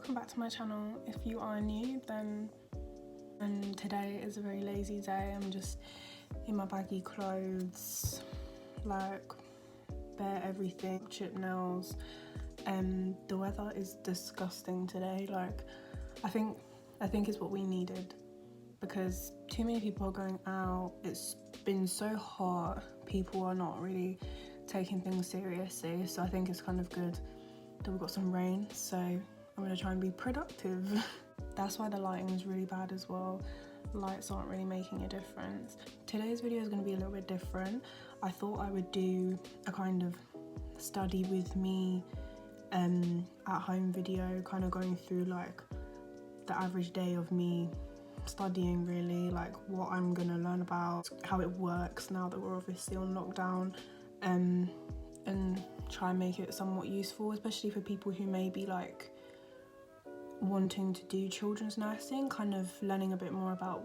welcome back to my channel. If you are new, then today is a very lazy day. I'm just in my baggy clothes, like bare everything, chip nails. The weather is disgusting today. Like I think it's what we needed, because too many people are going out. It's been so hot, people are not really taking things seriously, so I think it's kind of good that we've got some rain, so I'm gonna try and be productive. That's why the lighting is really bad as well. Lights aren't really making a difference. Today's video is gonna be a little bit different. I thought I would do a kind of study with me at home video, kind of going through like the average day of me studying, really, like what I'm gonna learn about, how it works now that we're obviously on lockdown, and try and make it somewhat useful, especially for people who may be like wanting to do children's nursing, kind of learning a bit more about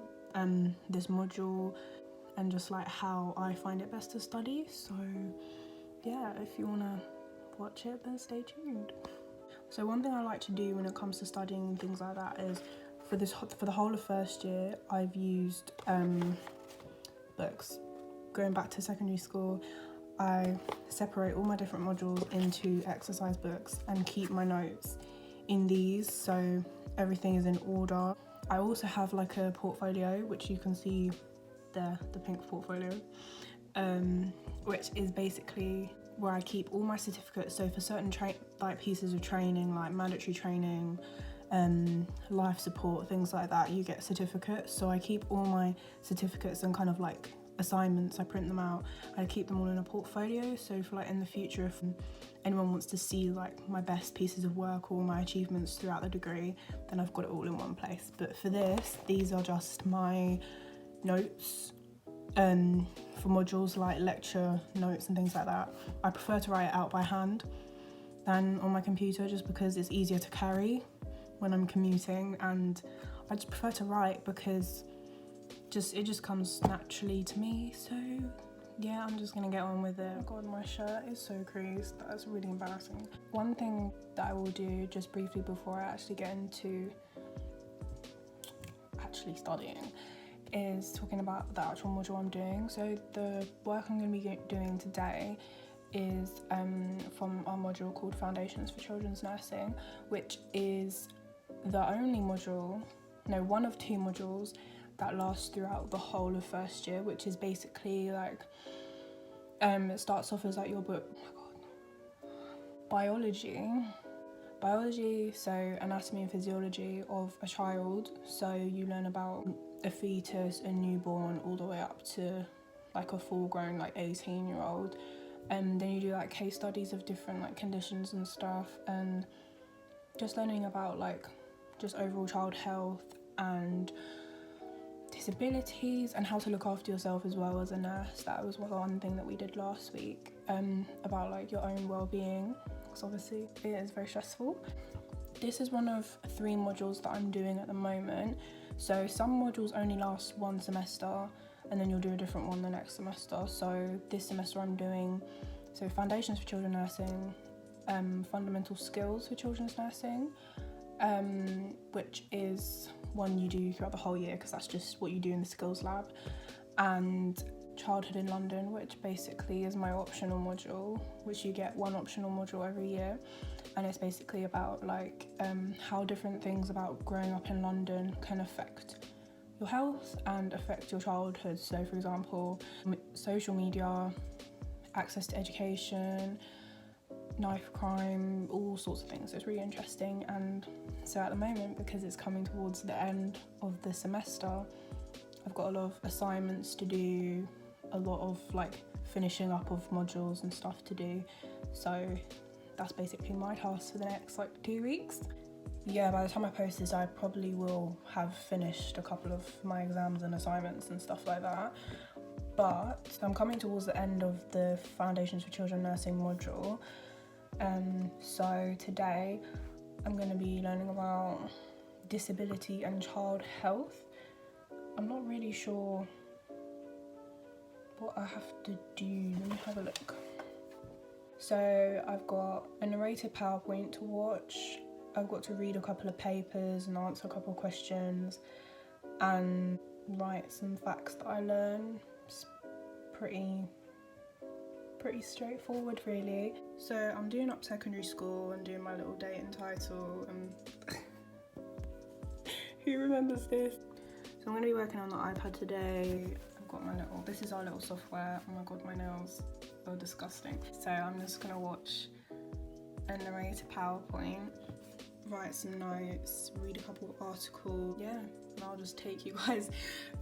this module and just like how I find it best to study. So yeah, if you want to watch it, then stay tuned. So one thing I like to do when it comes to studying and things like that is for the whole of first year I've used books. Going back to secondary school, I separate all my different modules into exercise books and keep my notes in these, so everything is in order. I also have like a portfolio, which you can see there, the pink portfolio, which is basically where I keep all my certificates. So for certain like pieces of training, like mandatory training, life support, things like that, you get certificates. So I keep all my certificates and kind of like assignments, I print them out, I keep them all in a portfolio, so for like in the future, if anyone wants to see like my best pieces of work or my achievements throughout the degree, then I've got it all in one place. But for this, these are just my notes for modules like lecture notes and things like that. I prefer to write it out by hand than on my computer, just because it's easier to carry when I'm commuting, and I just prefer to write because it just comes naturally to me. So yeah, I'm just gonna get on with it. Oh god, my shirt is so creased, that's really embarrassing. One thing that I will do just briefly before I actually get into studying is talking about the actual module I'm doing. So the work I'm going to be doing today is from our module called Foundations for Children's Nursing, which is the only module, no, one of two modules that lasts throughout the whole of first year, which is basically like it starts off as like your book, oh my god, biology, so anatomy and physiology of a child. So you learn about a fetus, a newborn, all the way up to like a full grown like 18-year-old, and then you do like case studies of different like conditions and stuff, and just learning about like just overall child health and disabilities and how to look after yourself as well as a nurse. That was one thing that we did last week, about like your own well-being, because obviously it is very stressful. This is one of 3 modules that I'm doing at the moment. So some modules only last 1 semester and then you'll do a different one the next semester. So this semester I'm doing Foundations for Children's Nursing, Fundamental Skills for Children's Nursing, which is one you do throughout the whole year because that's just what you do in the skills lab, and Childhood in London, which basically is my optional module, which you get one optional module every year, and it's basically about like how different things about growing up in London can affect your health and affect your childhood. So for example, social media, access to education, knife crime, all sorts of things. So it's really interesting. And so at the moment, because it's coming towards the end of the semester, I've got a lot of assignments to do, a lot of like finishing up of modules and stuff to do. So that's basically my task for the next like 2 weeks. Yeah, by the time I post this, I probably will have finished a couple of my exams and assignments and stuff like that. But I'm coming towards the end of the Foundations for Children Nursing module. So today I'm going to be learning about disability and child health. I'm not really sure what I have to do. Let me have a look. So I've got a narrated PowerPoint to watch, I've got to read a couple of papers and answer a couple of questions and write some facts that I learn. It's pretty straightforward really. So I'm doing up secondary school and doing my little date and title and who remembers this? So I'm going to be working on the iPad today. I've got this is our little software. Oh my god, my nails are disgusting. So I'm just going to watch a narrated PowerPoint, write some notes, read a couple of articles, yeah, and I'll just take you guys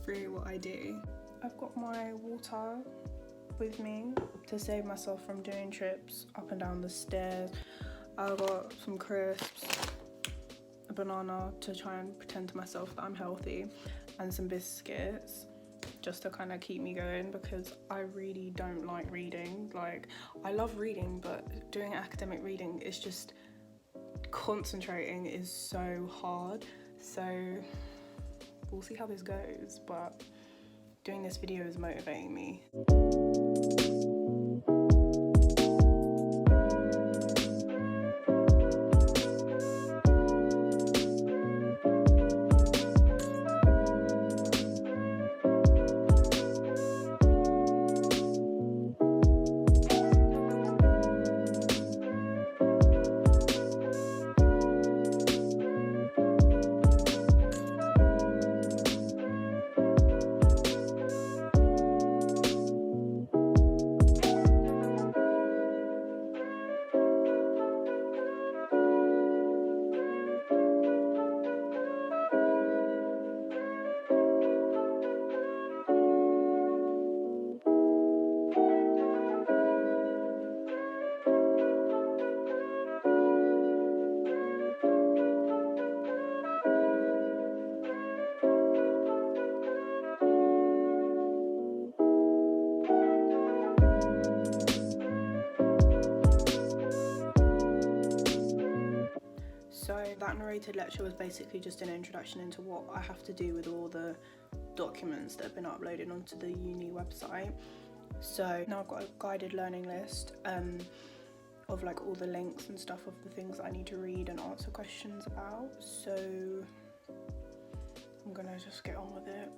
through what I do. I've got my water with me to save myself from doing trips up and down the stairs. I've got some crisps, a banana to try and pretend to myself that I'm healthy, and some biscuits just to kind of keep me going because I really don't like reading. Like, I love reading, but doing academic reading is just, concentrating is so hard. So we'll see how this goes, but doing this video is motivating me. So that narrated lecture was basically just an introduction into what I have to do with all the documents that have been uploaded onto the uni website. So now I've got a guided learning list of like all the links and stuff of the things I need to read and answer questions about. So I'm gonna just get on with it.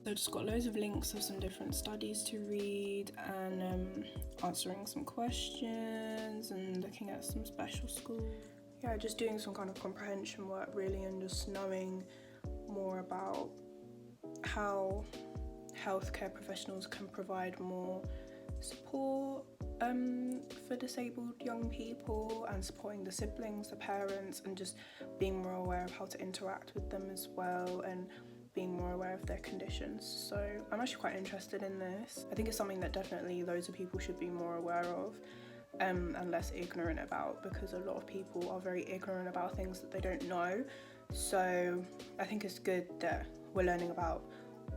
So I've just got loads of links of some different studies to read and answering some questions and looking at some special schools. Yeah, just doing some kind of comprehension work really, and just knowing more about how healthcare professionals can provide more support for disabled young people, and supporting the siblings, the parents, and just being more aware of how to interact with them as well, and being more aware of their conditions. So I'm actually quite interested in this. I think it's something that definitely loads of people should be more aware of. And less ignorant about, because a lot of people are very ignorant about things that they don't know. So I think it's good that we're learning about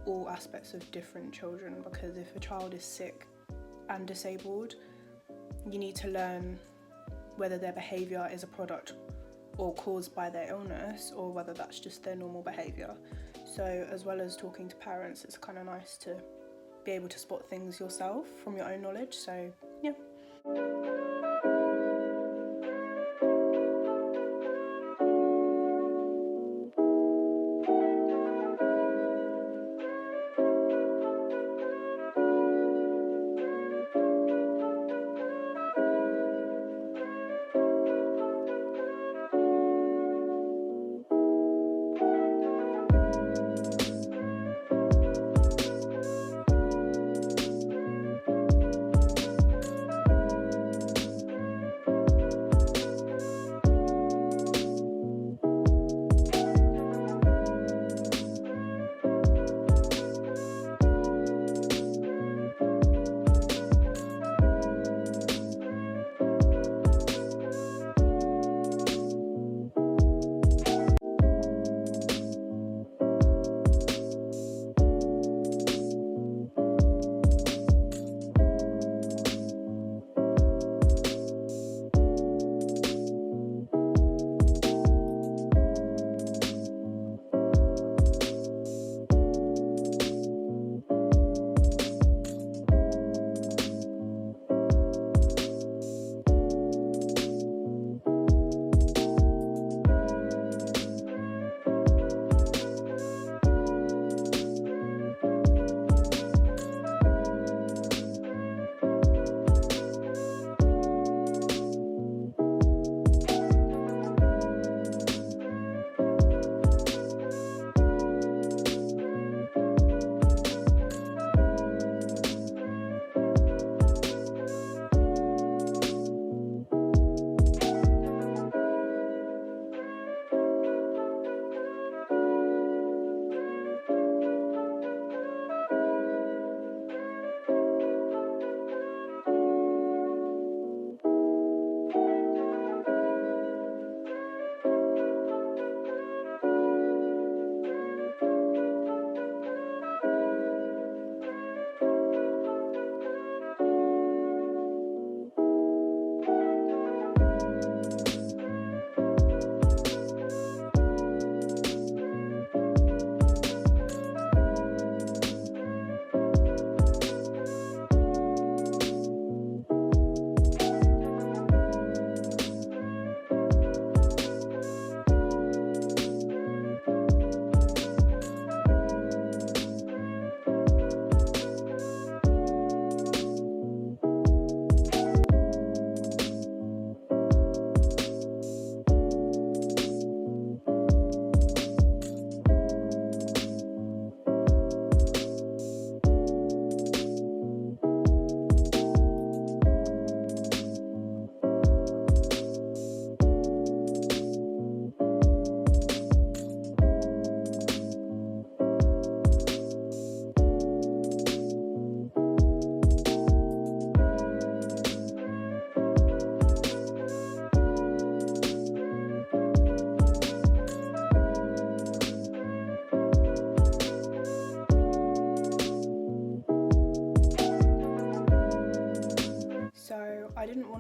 all aspects of different children, because if a child is sick and disabled, you need to learn whether their behaviour is a product or caused by their illness, or whether that's just their normal behaviour. So as well as talking to parents, it's kind of nice to be able to spot things yourself from your own knowledge. So yeah.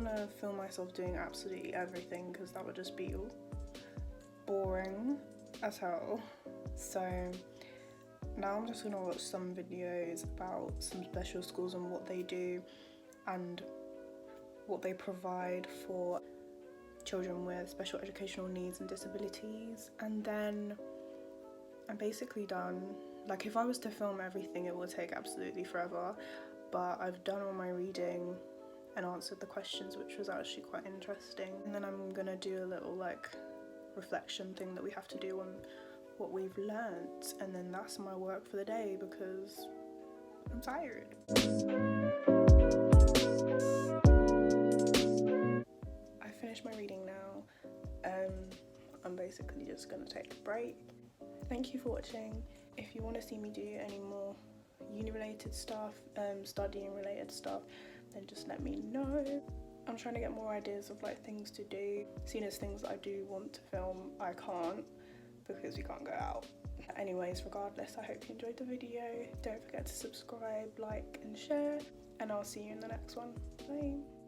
want to film myself doing absolutely everything because that would just be boring as hell. So now I'm just gonna watch some videos about some special schools and what they do and what they provide for children with special educational needs and disabilities, and then I'm basically done. Like, if I was to film everything, it would take absolutely forever, but I've done all my reading and answered the questions, which was actually quite interesting. And then I'm gonna do a little like reflection thing that we have to do on what we've learnt, and then that's my work for the day because I'm tired. I finished my reading now. I'm basically just gonna take a break. Thank you for watching. If you want to see me do any more uni related stuff, studying related stuff, then just let me know. I'm trying to get more ideas of like things to do. Seeing as things that I do want to film, I can't because we can't go out. Anyways, regardless, I hope you enjoyed the video. Don't forget to subscribe, like and share, and I'll see you in the next one. Bye.